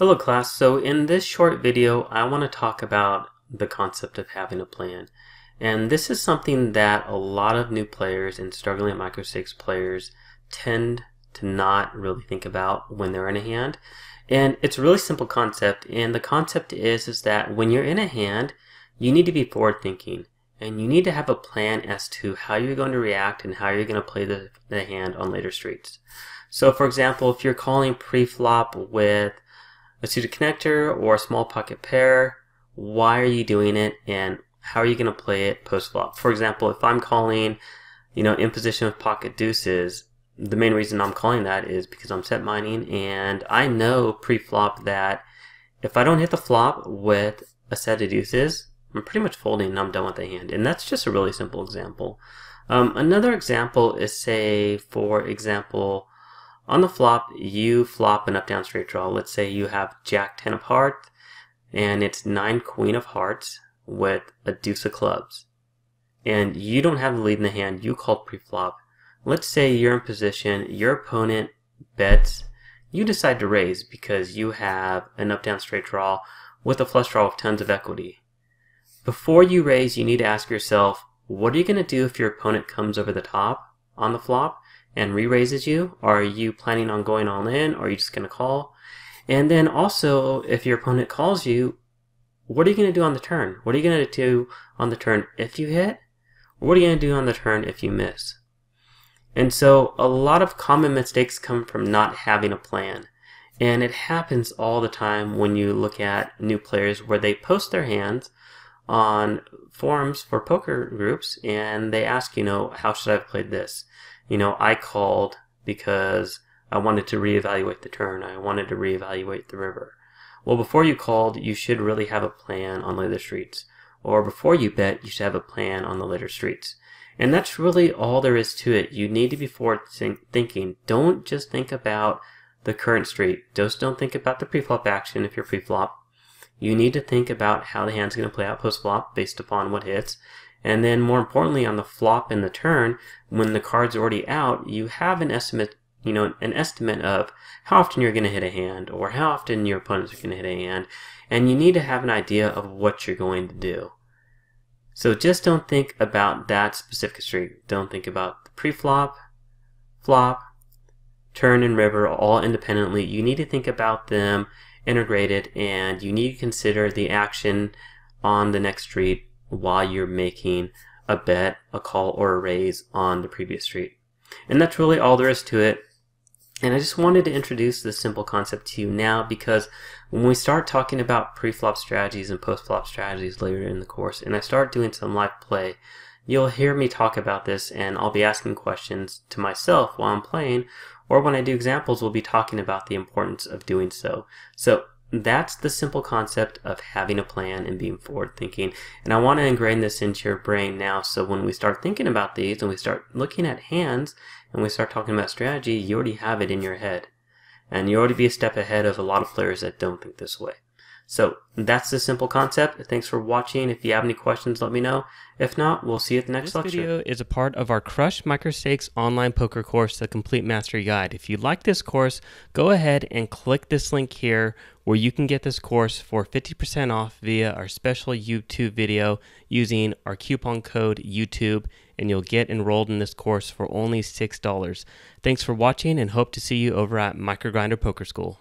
Hello class, so in this short video I want to talk about the concept of having a plan. And this is something that a lot of new players and struggling micro stakes players tend to not really think about when they're in a hand. And it's a really simple concept, and the concept is that when you're in a hand, you need to be forward thinking. And you need to have a plan as to how you're going to react and how you're going to play the hand on later streets. So for example, if you're calling pre-flop with a suited connector or a small pocket pair, why are you doing it and how are you going to play it post flop? For example, if I'm calling, in position with pocket deuces, the main reason I'm calling that is because I'm set mining and I know pre-flop that if I don't hit the flop with a set of deuces, I'm pretty much folding and I'm done with the hand. And that's just a really simple example. Another example is, say, for example, on the flop, you flop an up-down straight draw. Let's say you have Jack 10 of hearts, and it's 9 Queen of hearts with a deuce of clubs. And you don't have the lead in the hand, you called pre-flop. Let's say you're in position, your opponent bets, you decide to raise because you have an up-down straight draw with a flush draw with tons of equity. Before you raise, you need to ask yourself, what are you going to do if your opponent comes over the top on the flop and re-raises you? Are you planning on going all in, or are you just going to call? And then also, if your opponent calls you, what are you going to do on the turn? What are you going to do on the turn if you hit? Or what are you going to do on the turn if you miss? And so a lot of common mistakes come from not having a plan. And it happens all the time when you look at new players where they post their hands on forums for poker groups and they ask, how should I have played this? I called because I wanted to reevaluate the turn. I wanted to reevaluate the river. Well, before you called, you should really have a plan on later streets. Or before you bet, you should have a plan on the later streets. And that's really all there is to it. You need to be forward thinking. Don't just think about the current street. Just don't think about the pre-flop action if you're pre-flop. You need to think about how the hand's going to play out post-flop based upon what hits. And then more importantly, on the flop and the turn, when the card's already out, you have an estimate, an estimate of how often you're going to hit a hand or how often your opponents are going to hit a hand. And you need to have an idea of what you're going to do. So just don't think about that specific street. Don't think about the pre-flop, flop, turn, and river all independently. You need to think about them integrated, and you need to consider the action on the next street while you're making a bet, a call, or a raise on the previous street. And that's really all there is to it. And I just wanted to introduce this simple concept to you now because when we start talking about pre-flop strategies and post-flop strategies later in the course, and I start doing some live play, you'll hear me talk about this and I'll be asking questions to myself while I'm playing, or when I do examples, we'll be talking about the importance of doing so. So that's the simple concept of having a plan and being forward thinking. And I want to ingrain this into your brain now, so when we start thinking about these and we start looking at hands and we start talking about strategy, you already have it in your head. And you already be a step ahead of a lot of players that don't think this way. So that's the simple concept. Thanks for watching. If you have any questions, let me know. If not, we'll see you at the next lecture. This video is a part of our Crush Micro Stakes online poker course, The Complete Mastery Guide. If you like this course, go ahead and click this link here where you can get this course for 50% off via our special YouTube video using our coupon code YouTube, and you'll get enrolled in this course for only $6. Thanks for watching and hope to see you over at MicroGrinder Poker School.